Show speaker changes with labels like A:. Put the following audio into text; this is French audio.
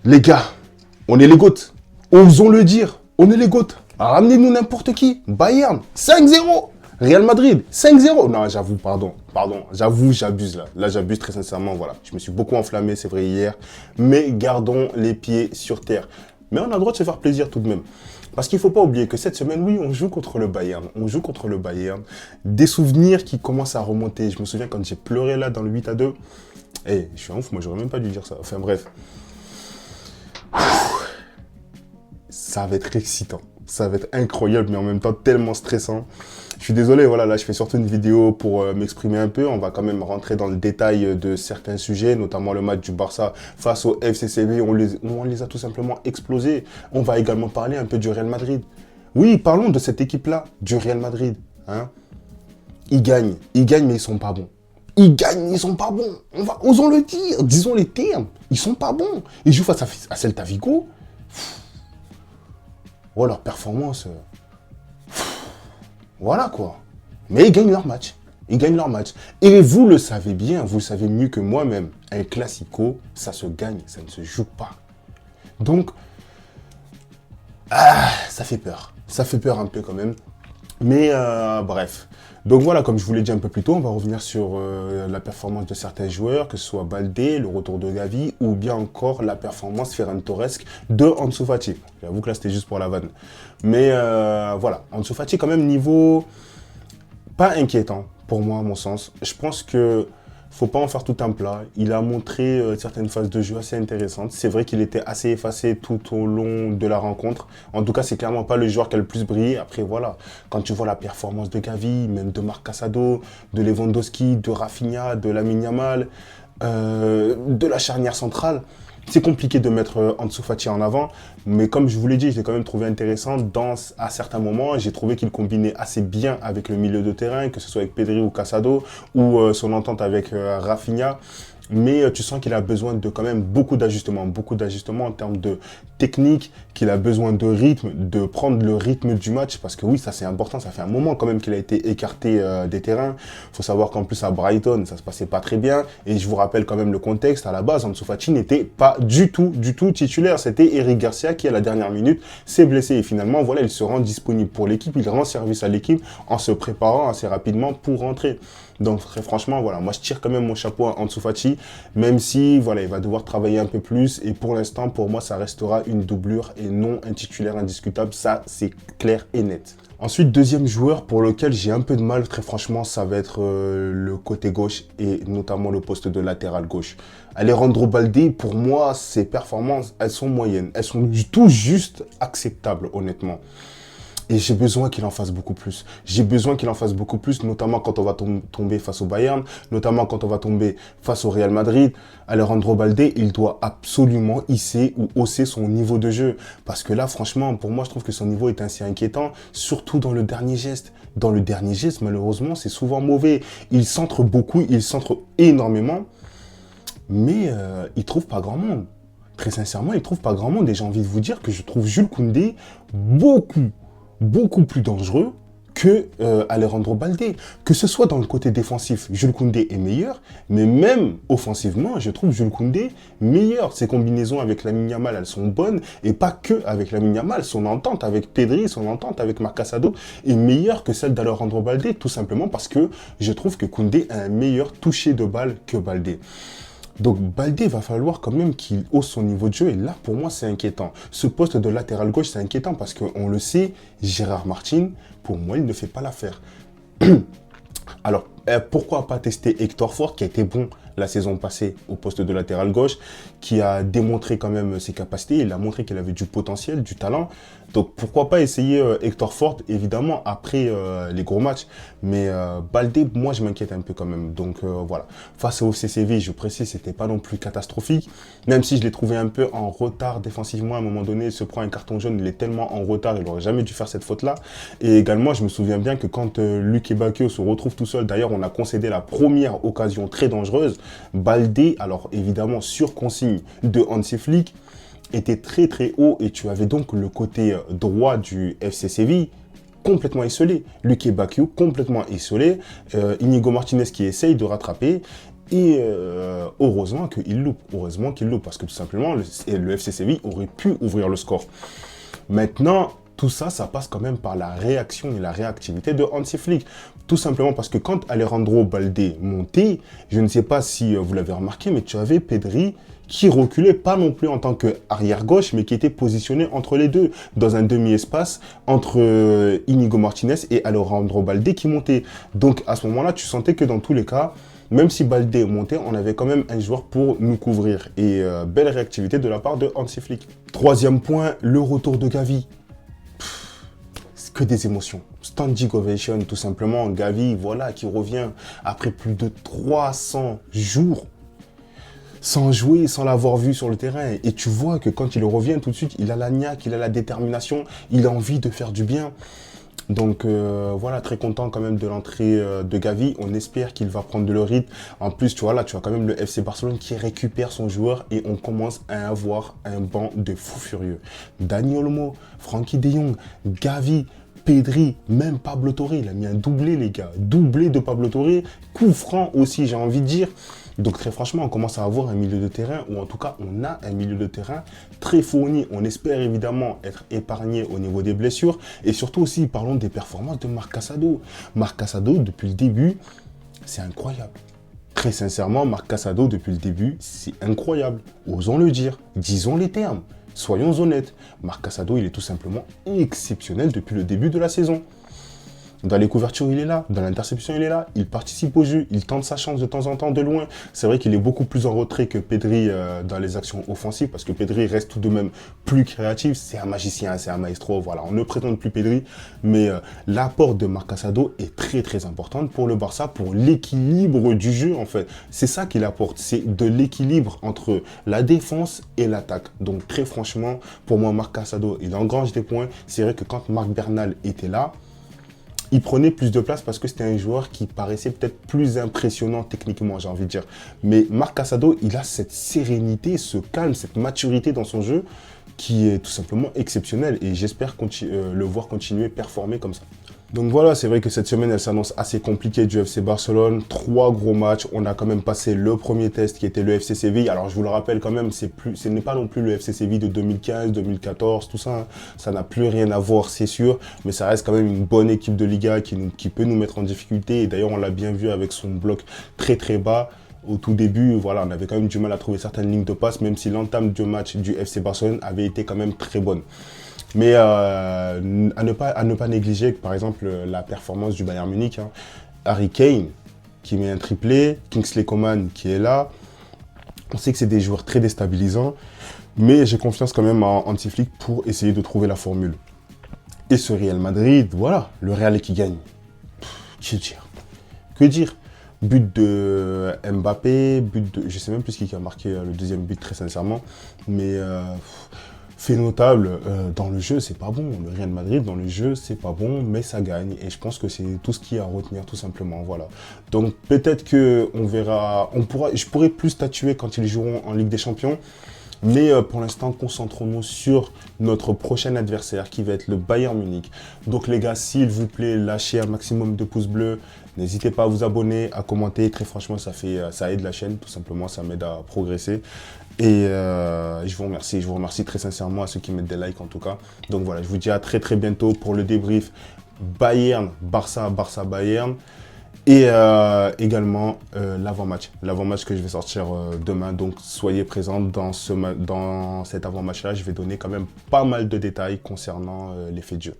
A: Les gars, on est les GOAT. Osons le dire, on est les GOAT. Ramenez-nous n'importe qui. Bayern, 5-0. Real Madrid, 5-0. Non, j'avoue, pardon. J'avoue, j'abuse là. Là, j'abuse très sincèrement, voilà. Je me suis beaucoup enflammé, c'est vrai, hier. Mais gardons les pieds sur terre. Mais on a le droit de se faire plaisir tout de même. Parce qu'il ne faut pas oublier que cette semaine, oui, on joue contre le Bayern. On joue contre le Bayern. Des souvenirs qui commencent à remonter. Je me souviens quand j'ai pleuré là dans le 8-2. Eh, je suis un ouf, moi, j'aurais même pas dû dire ça. Enfin, bref. Ça va être excitant. Ça va être incroyable, mais en même temps tellement stressant. Je suis désolé, voilà, là, je fais surtout une vidéo pour m'exprimer un peu. On va quand même rentrer dans le détail de certains sujets, notamment le match du Barça face au FCCB. On les a tout simplement explosés. On va également parler un peu du Real Madrid. Oui, parlons de cette équipe-là, du Real Madrid. Hein. Ils gagnent, mais ils sont pas bons. Ils gagnent, ils sont pas bons. Osons le dire, disons les termes. Ils sont pas bons. Ils jouent face à Celta Vigo. Oh, leur performance... Voilà quoi. Mais ils gagnent leur match. Ils gagnent leur match. Et vous le savez bien, vous le savez mieux que moi-même. Un classico, ça se gagne, ça ne se joue pas. Donc, ça fait peur. Ça fait peur un peu quand même. Mais bref. Donc voilà, comme je vous l'ai dit un peu plus tôt, on va revenir sur la performance de certains joueurs, que ce soit Baldé, le retour de Gavi, ou bien encore la performance Ferran Torres de Ansu Fati. J'avoue que là, c'était juste pour la vanne. Mais voilà, Ansu Fati, quand même, niveau pas inquiétant, pour moi, à mon sens. Je pense que faut pas en faire tout un plat. Il a montré certaines phases de jeu assez intéressantes. C'est vrai qu'il était assez effacé tout au long de la rencontre. En tout cas, c'est clairement pas le joueur qui a le plus brillé. Après, voilà, quand tu vois la performance de Gavi, même de Marc Casado, de Lewandowski, de Rafinha, de Lamine Yamal, de la charnière centrale, c'est compliqué de mettre Ansu Fati en avant, mais comme je vous l'ai dit, je l'ai quand même trouvé intéressant à certains moments. J'ai trouvé qu'il combinait assez bien avec le milieu de terrain, que ce soit avec Pedri ou Casado, ou son entente avec Rafinha. Mais tu sens qu'il a besoin de quand même beaucoup d'ajustements en termes de technique, qu'il a besoin de rythme, de prendre le rythme du match, parce que oui, ça c'est important, ça fait un moment quand même qu'il a été écarté des terrains. Il faut savoir qu'en plus à Brighton, ça se passait pas très bien, et je vous rappelle quand même le contexte, à la base, Ansu Fati n'était pas du tout titulaire, c'était Eric Garcia qui à la dernière minute s'est blessé, et finalement, voilà, il se rend disponible pour l'équipe, il rend service à l'équipe en se préparant assez rapidement pour rentrer. Donc très franchement, voilà, moi je tire quand même mon chapeau à Ansu Fati, même si voilà, il va devoir travailler un peu plus. Et pour l'instant, pour moi, ça restera une doublure et non un titulaire indiscutable. Ça, c'est clair et net. Ensuite, deuxième joueur pour lequel j'ai un peu de mal, très franchement, ça va être le côté gauche et notamment le poste de latéral gauche. Alejandro Baldé, pour moi, ses performances, elles sont moyennes. Elles sont tout juste acceptables, honnêtement. Et j'ai besoin qu'il en fasse beaucoup plus. J'ai besoin qu'il en fasse beaucoup plus, notamment quand on va tomber face au Bayern, notamment quand on va tomber face au Real Madrid. Alejandro Baldé, il doit absolument hisser ou hausser son niveau de jeu. Parce que là, franchement, pour moi, je trouve que son niveau est assez inquiétant, surtout dans le dernier geste. Dans le dernier geste, malheureusement, c'est souvent mauvais. Il centre beaucoup, il centre énormément, mais il trouve pas grand monde. Très sincèrement, il trouve pas grand monde. Et j'ai envie de vous dire que je trouve Jules Koundé beaucoup plus dangereux que Alejandro Baldé. Que ce soit dans le côté défensif, Jules Koundé est meilleur, mais même offensivement, je trouve Jules Koundé meilleur. Ses combinaisons avec Lamine Yamal, elles sont bonnes, et pas que avec Lamine Yamal. Son entente avec Pedri, son entente avec Marc Casado est meilleure que celle d'Alejandro Baldé, tout simplement parce que je trouve que Koundé a un meilleur toucher de balle que Baldé. Donc Baldé, va falloir quand même qu'il hausse son niveau de jeu, et là pour moi c'est inquiétant. Ce poste de latéral gauche c'est inquiétant parce qu'on le sait, Gérard Martin, pour moi il ne fait pas l'affaire. Alors pourquoi pas tester Hector Ford qui a été bon la saison passée au poste de latéral gauche, qui a démontré quand même ses capacités, il a montré qu'il avait du potentiel, du talent. Donc pourquoi pas essayer Hector Ford, évidemment, après les gros matchs. Mais Baldé, moi je m'inquiète un peu quand même. Donc voilà, face au CCV, je précise, c'était pas non plus catastrophique. Même si je l'ai trouvé un peu en retard défensivement, à un moment donné, il se prend un carton jaune, il est tellement en retard, il n'aurait jamais dû faire cette faute-là. Et également, je me souviens bien que quand Luque Bacchio se retrouve tout seul, d'ailleurs on a concédé la première occasion très dangereuse, Baldé, alors évidemment sur consigne de Hansi Flick, était très haut, et tu avais donc le côté droit du FC Séville complètement isolé. Luque Bacchio complètement isolé. Inigo Martinez qui essaye de rattraper. Et heureusement qu'il loupe. Heureusement qu'il loupe. Parce que tout simplement, le FC Séville aurait pu ouvrir le score. Maintenant, tout ça, ça passe quand même par la réaction et la réactivité de Hansi Flick. Tout simplement parce que quand Alejandro Balde montait, je ne sais pas si vous l'avez remarqué, mais tu avais Pedri qui reculait, pas non plus en tant qu'arrière-gauche, mais qui était positionné entre les deux, dans un demi-espace, entre Inigo Martinez et Alejandro Balde qui montait. Donc à ce moment-là, tu sentais que dans tous les cas, même si Balde montait, on avait quand même un joueur pour nous couvrir. Et belle réactivité de la part de Hansi Flick. Troisième point, le retour de Gavi. C'est que des émotions. Standing ovation, tout simplement. Gavi, voilà, qui revient après plus de 300 jours sans jouer, sans l'avoir vu sur le terrain. Et tu vois que quand il revient tout de suite, il a la niaque, il a la détermination, il a envie de faire du bien. Donc voilà, très content quand même de l'entrée de Gavi. On espère qu'il va prendre de le rythme. En plus, tu vois, là, tu as quand même le FC Barcelone qui récupère son joueur et on commence à avoir un banc de fous furieux. Dani Olmo, Frenkie de Jong, Gavi, Pedri, même Pablo Torre. Il a mis un doublé, les gars. Doublé de Pablo Torre. Coup franc aussi, j'ai envie de dire. Donc très franchement, on commence à avoir un milieu de terrain, ou en tout cas, on a un milieu de terrain très fourni. On espère évidemment être épargné au niveau des blessures. Et surtout aussi, parlons des performances de Marc Casado. Marc Casado, depuis le début, c'est incroyable. Très sincèrement, Marc Casado, depuis le début, c'est incroyable. Osons le dire, disons les termes. Soyons honnêtes, Marc Casado, il est tout simplement exceptionnel depuis le début de la saison. Dans les couvertures, il est là. Dans l'interception, il est là. Il participe au jeu. Il tente sa chance de temps en temps de loin. C'est vrai qu'il est beaucoup plus en retrait que Pedri dans les actions offensives parce que Pedri reste tout de même plus créatif. C'est un magicien, c'est un maestro. Voilà, on ne présente plus Pedri. Mais l'apport de Marc Casado est très très important pour le Barça, pour l'équilibre du jeu en fait. C'est ça qu'il apporte. C'est de l'équilibre entre la défense et l'attaque. Donc très franchement, pour moi, Marc Casado, il engrange des points. C'est vrai que quand Marc Bernal était là, il prenait plus de place parce que c'était un joueur qui paraissait peut-être plus impressionnant techniquement, j'ai envie de dire. Mais Marc Casado, il a cette sérénité, ce calme, cette maturité dans son jeu qui est tout simplement exceptionnelle. Et j'espère le voir continuer, performer comme ça. Donc voilà, c'est vrai que cette semaine, elle s'annonce assez compliquée du FC Barcelone. 3 gros matchs. On a quand même passé le premier test qui était le FC Séville. Alors je vous le rappelle quand même, ce n'est pas non plus le FC Séville de 2015, 2014, tout ça. Hein. Ça n'a plus rien à voir, c'est sûr. Mais ça reste quand même une bonne équipe de Liga qui peut nous mettre en difficulté. Et d'ailleurs, on l'a bien vu avec son bloc très très bas. Au tout début, voilà, on avait quand même du mal à trouver certaines lignes de passe, même si l'entame du match du FC Barcelone avait été quand même très bonne. Mais à ne pas négliger, par exemple, la performance du Bayern Munich. Hein. Harry Kane, qui met un triplé, Kingsley Coman, qui est là. On sait que c'est des joueurs très déstabilisants, mais j'ai confiance quand même en Hansi Flick pour essayer de trouver la formule. Et ce Real Madrid, voilà, le Real qui gagne. Que dire? Que dire? But de Mbappé, je ne sais même plus qui a marqué le deuxième but, très sincèrement, mais... fait notable, dans le jeu, c'est pas bon. Le Real Madrid, dans le jeu, c'est pas bon, mais ça gagne. Et je pense que c'est tout ce qu'il y a à retenir, tout simplement. Voilà. Donc, peut-être qu'on verra... je pourrais plus statuer quand ils joueront en Ligue des Champions. Mais pour l'instant, concentrons-nous sur notre prochain adversaire qui va être le Bayern Munich. Donc les gars, s'il vous plaît, lâchez un maximum de pouces bleus. N'hésitez pas à vous abonner, à commenter. Très franchement, ça aide la chaîne, tout simplement, ça m'aide à progresser. Et je vous remercie très sincèrement à ceux qui mettent des likes en tout cas. Donc voilà, je vous dis à très très bientôt pour le débrief Bayern, Barça, Bayern. Et également l'avant-match. L'avant-match que je vais sortir demain. Donc soyez présents dans cet avant-match-là. Je vais donner quand même pas mal de détails concernant les faits de jeu.